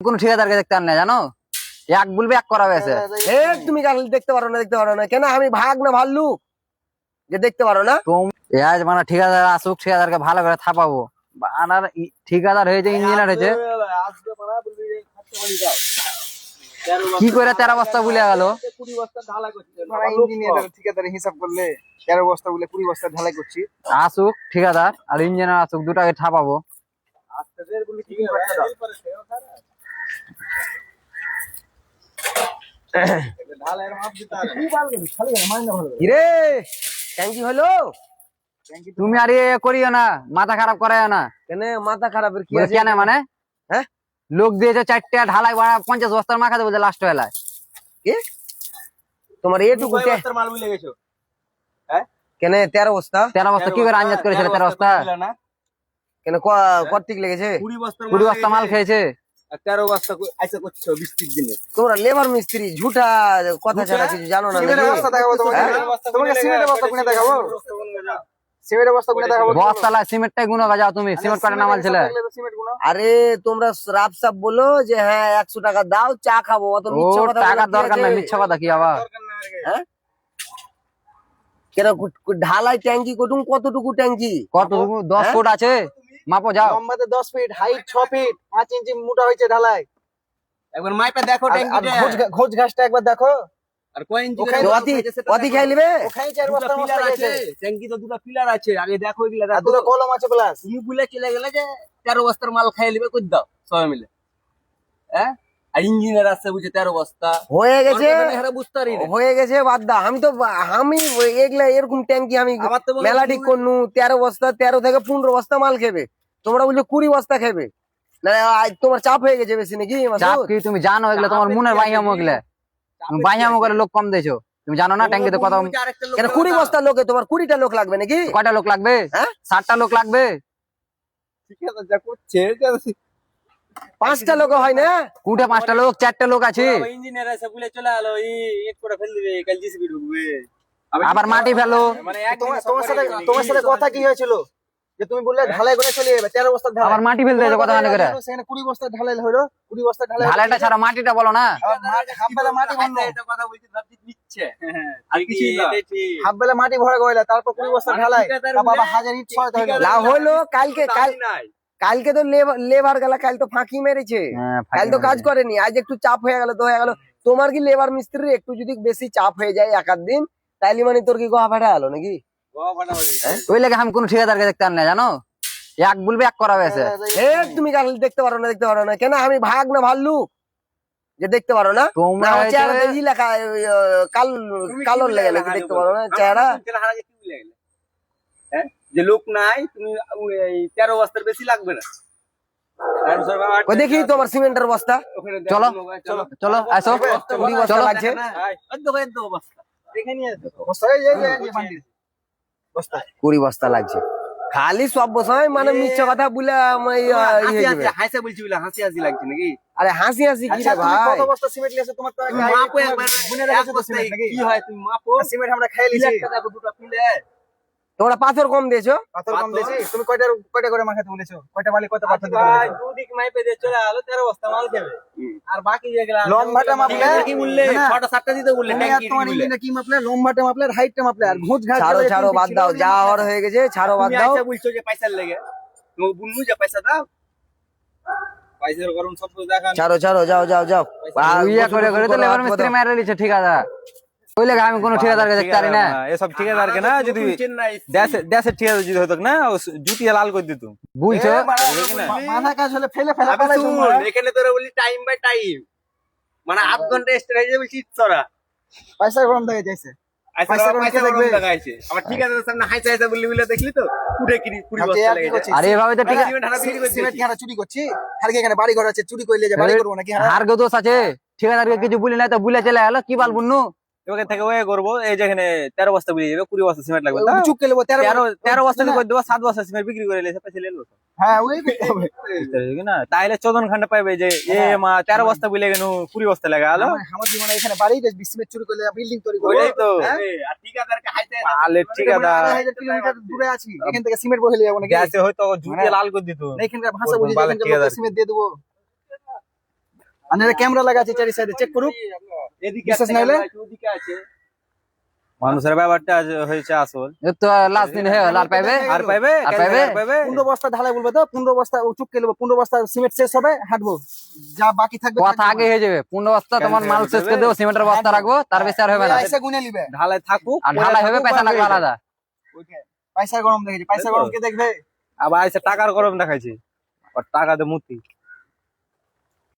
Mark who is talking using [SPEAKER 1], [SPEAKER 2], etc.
[SPEAKER 1] কোন ঠিকাদারকে দেখতে আন না জানো, এক বলবে এক করা হয়েছে।
[SPEAKER 2] তুমি দেখতে পারো না কেন? আমি ভাগ না ভাল্লুক যে দেখতে পারো না?
[SPEAKER 1] মানে ঠিকাদার আসুক, ঠিকাদারকে ভালো করে থাপাবো। আনার ঠিকাদার হয়েছে, ইঞ্জিনিয়ার হয়েছে, কি করে 13 বস্তা ভুলে গেল।
[SPEAKER 3] 20 বস্তা ঢালাই করছে ইঞ্জিনিয়ার, ঠিকাদারের হিসাব করলে 13 বস্তা বলে 20 বস্তা ঢালাই করছি।
[SPEAKER 1] আসুক ঠিকাদার আর ইঞ্জিনিয়ার আসুক, দুটাকে থাপাবো।
[SPEAKER 2] হলো
[SPEAKER 1] তুমি আর ইয়ে করিও না, মাথা খারাপ করাইও না।
[SPEAKER 2] কেন মাথা খারাপের কি আছে?
[SPEAKER 1] কেন মানে
[SPEAKER 2] হ্যাঁ,
[SPEAKER 1] লোক দিয়েছে 4টা ঢালাই 50 বস্তার মাখাতে বলছে লাস্ট বেলায়।
[SPEAKER 2] কি তোমার এটুকু
[SPEAKER 3] মাল বুঝে গেছো?
[SPEAKER 2] কেন 13 বস্তা?
[SPEAKER 1] 13 বস্তা কি করে আঞ্জাত করেছিল? 13 বস্তা
[SPEAKER 2] কেন কর্তিক লেগেছে?
[SPEAKER 1] 20 বস্তা মাল খেয়েছে।
[SPEAKER 3] 13 বস্তা আইসা করছো 20-30 দিনে।
[SPEAKER 2] তোমরা লেবার মিস্ত্রি, ঝুঠা কথা ছাড়া কিছু জানো না।
[SPEAKER 3] সিমেন্টের বস্তা দেখাবো তোমাকে, তোমাকে সিমেন্টের বস্তা কিনে দেখাবো, সিমেন্টের বস্তা কিনে দেখাবো।
[SPEAKER 1] বস্তালা সিমেন্টটাই গুনো যাও তুমি, সিমেন্ট কাটা নামাল ছিল।
[SPEAKER 2] আরে তোমরা রাপ সাপ বলো যে হ্যাঁ 100 টাকা দাও চা খাবো, অত মিথ্যা কথা
[SPEAKER 1] টাকার দরকার নাই, মিথ্যা কথা কি আবার?
[SPEAKER 2] হ্যাঁ, কেন ঢালাই ট্যাঙ্কি কতটুকু ট্যাঙ্কি?
[SPEAKER 1] কতটুকু? 10 ফুট আছে, মাপো যাও।
[SPEAKER 3] লম্বাতে 10 ফিট, হাইট 6 ফিট, 5 ইঞ্চি মোটা হয়েছে ঢালাই। একবার মাইপে দেখো ট্যাঙ্কিটা, ঘোষ ঘাসটা একবার দেখো। আর কয় ইঞ্চি
[SPEAKER 2] অতি খাই লিবে?
[SPEAKER 3] ওখানে 4 বস্তা মশলা আছে, ট্যাঙ্কি তো দুটো পিলার আছে, আগে দেখো এগুলা, আর দুটো কলম আছে প্লাস। তুমি বুলে চলে গেলে যে 13 বস্তার মাল খাই লিবে, কই দাও সবাই মিলে। হ্যাঁ, আর ইঞ্জিনিয়ার আছে বুঝে 13 বস্তা
[SPEAKER 2] হয়ে গেছে,
[SPEAKER 3] হয়ে
[SPEAKER 2] গেছে বাদ দাও। আমি এগুলা এরকম ট্যাঙ্কি আমি মেলা ঠিক করনু। 13 বস্তা, 13 থেকে 15 বস্তা মাল খেবে, তোমরা বলছো 20 বস্তা খেবে না। তোমার চাপ হয়ে গেছে বেশি নাকি?
[SPEAKER 1] চাপ কি তুমি জানো? এগুলা তোমার মনের বাইয়ামো, এগুলা তুমি বাইয়ামো করে লোক কম দিয়েছো। তুমি জানো না ট্যাঙ্কিতে কত?
[SPEAKER 2] 20 বস্তা লোকে তোমার 20টা লোক লাগবে নাকি?
[SPEAKER 1] কয়টা লোক লাগবে?
[SPEAKER 2] হ্যাঁ,
[SPEAKER 1] 60টা লোক লাগবে।
[SPEAKER 3] ঠিক আছে, যা করছে
[SPEAKER 2] 5টা লোক হয় না?
[SPEAKER 1] কুটে 5টা লোক, 4টা লোক আছে।
[SPEAKER 3] ইঞ্জিনিয়ার আছে বলে চলে আলো, এক করে ফেল দিবে, কাল জিসিবি ঢুকবে,
[SPEAKER 1] আবার মাটি ফেলো।
[SPEAKER 3] মানে তোমার সাথে কথা কি হয়েছিল যে তুমি বললে ঢালাই করে চলে যাবে? 13 বস্তা ঢালাই,
[SPEAKER 1] আবার মাটি ফেলতে কথা মানে করে।
[SPEAKER 3] সেখানে 20 বস্তা ঢালাই হলো, 20 বস্তা ঢালাই।
[SPEAKER 1] ঢালাইটা ছাড়া মাটিটা বলো না।
[SPEAKER 3] হাফবেলা মাটি ভরনো, এটা কথা বলতে ভাবতে দিচ্ছে। আর কি হাফবেলা মাটি ভরা গয়লা, তারপর 20 বস্তা ঢালাই, বাবা হাজার ইট ছয় হলো।
[SPEAKER 2] লাভ হলো কালকে তো লেবার গেলা, কাল তো ফাঁকি মেরেছে, কাল তো কাজ করেনি। আজ একটু চাপ হয়ে গেল তো হয়ে গেল। তোমার কি লেবার মিস্ত্রির একটু যদি বেশি চাপ হয়ে যায় এক আধ দিন, তাইলে মানে তোর কি গোয়া ফাটা গেলো নাকি?
[SPEAKER 1] ওই লেগে আমি কোন ঠিকাদারকে দেখতে আন না জানো, এক বলবে এক করা হয়েছে।
[SPEAKER 2] তুমি দেখতে পারো না কেন? আমি ভাগ না ভাল্লুক যে দেখতে পারো না?
[SPEAKER 1] তোমরা
[SPEAKER 2] লেখা কালোর লেগে নাকি দেখতে পারো না চেহারা?
[SPEAKER 3] যে লোক নাই, তুমি 13 বস্তার বেশি লাগবে না।
[SPEAKER 2] দেখি তোমার সিমেন্টের বস্তা,
[SPEAKER 1] চলো চলো আসো।
[SPEAKER 2] 20 বস্তা লাগছে, 20 বস্তা লাগছে। খালি সব বসাই মানে মিথ্যা কথা বলে
[SPEAKER 3] হাসি বলছি বলে হাসি লাগছে নাকি?
[SPEAKER 2] আরে হাসি কি রে ভাই?
[SPEAKER 3] কত বস্তা সিমেন্ট নিয়েছো তোমার? তো মাপো একবার, গুনে রেখেছো তো সিমেন্ট নাকি? কি হয় তুমি মাপো, সিমেন্ট আমরা খেয়ে লিছি। দেখো দুটো পিলে,
[SPEAKER 2] তোমরা পাথর কম দিয়েছো।
[SPEAKER 3] পাথর কম দিয়েছি। তুমি কয়টা করে মাখাতে বলেছো? কয়টা বালি কত পাথর দিতে বলেছো? দুদিক মাইপে দিয়ে চলে আলো 13 বস্তা মাল খাবে। আর বাকি যেগুলা লম্বাটা মাপলে কি বললে? 6টা 7টা দিতে বললে, ট্যাঙ্কি তোমার ইঞ্জিনটা কি মাপলে? লম্বাটা মাপলে, হাইটটা মাপলে, আর ঘুষ ঘাস
[SPEAKER 2] ছাড়ো বাদ দাও, যা হওয়ার হয়ে গেছে, ছাড়ো বাদ দাও।
[SPEAKER 3] তুমি বলছো যে পয়সা লাগে, তুমি বুননু যে পয়সা দাও, পয়সার গরম সব দেখা।
[SPEAKER 2] ছাড়ো যাও।
[SPEAKER 1] ইয়া করে তো লেবার মিস্ত্রি মাইরা লিছে ঠিকাদার। ওই লেগে আমি কোন ঠিকাদারকে দেখতে পারি না।
[SPEAKER 4] এসব ঠিকাদারকে না, যদি দেশের ঠিকাদার যদি হতো না, জুতিয়ে লাল করে দিত।
[SPEAKER 1] বুঝছো?
[SPEAKER 3] মাথা কাজ হলে ফেলে এখানে তোরা বলি টাইম বাই টাইম, মানে আধ ঘন্টা এক্সট্রা হয়ে যাবে চিৎসরা। পয়সা গরম দেখা যাইছে, আমার ঠিকাদারের সামনে হাইসা বললি দেখলি তো উঠে কিরি 20 বস্তা লেগে যায়।
[SPEAKER 1] আরে এভাবে তো
[SPEAKER 3] সিমেন্ট চুরি করছি, আর কি এখানে বাড়ি ঘর আছে, চুরি করলে যে বাড়ি করব নাকি?
[SPEAKER 1] আর গো দোষ আছে, ঠিকাদারকে কিছু বলি না তো বুলে চলে গেল, কি বল বুনু?
[SPEAKER 4] এবারে থেকে ওয়ে করবো, এই যেখানে 13 বস্তা বিয়ে যাবে, 20 বস্তা সিমেন্ট লাগবে।
[SPEAKER 3] চুপ কেলে
[SPEAKER 4] 13 বস্তা করে দেবো, 7 বস্তা সিমেন্ট বিক্রি করে এসে পয়সা লেলো।
[SPEAKER 3] হ্যাঁ ওই হবে
[SPEAKER 4] না, তাইলে 14 ঘন্টা পাইবে যে এ মা 13 বস্তা বিলে গেল, 20 বস্তা লাগা আলো।
[SPEAKER 3] আমার জীবনে এখানে বাড়ি সিমেন্ট চুরি করলে বিল্ডিং তৈরি করব। ওই তো আর ঠিকাদারকে হাইতে
[SPEAKER 4] আলে ঠিকাদার
[SPEAKER 3] 1000 কিলোমিটার দূরে আছি, এখান থেকে সিমেন্ট বহে লিয়ে যাব নাকি?
[SPEAKER 4] গ্যাসে হয়তো জুতিয়ে লাল করে দিত।
[SPEAKER 3] এখানকার ভাষা বুঝি, এখানকার সিমেন্ট দিয়ে দেবো। আর ক্যামেরা লাগা আছে চারি সাইডে, চেক করুক। বিশ্বাস না হলে
[SPEAKER 4] মানুষের ব্যাপারটা আজ হয়েছে আসল।
[SPEAKER 1] এ তো লাস্ট দিন হয়ে গেল, আর পাইবে?
[SPEAKER 4] আর পাইবে?
[SPEAKER 1] আর পাইবে?
[SPEAKER 3] 15 বস্তা ঢালাই বলবে তো, 15 বস্তা ও চুপ কে নেবো, 15 বস্তা সিমেন্ট শেষ হবে, হাঁটবো, যা বাকি থাকবে
[SPEAKER 1] কথা আগে হয়ে যাবে। 15 বস্তা তোমার মাল শেষ করে দেবো, সিমেন্টের বস্তা রাখবো, তার বেশি আর হবে না।
[SPEAKER 3] এসে গুনে নিবে,
[SPEAKER 4] ঢালাই থাকুক,
[SPEAKER 1] আর ঢালাই হবে, পয়সা লাগবে আলাদা।
[SPEAKER 3] পয়সা গরম দেখেছি, পয়সা গরম কে দেখবে?
[SPEAKER 4] আবার এসে টাকার গরম দেখাইছি, আর টাকাতে মূর্তি।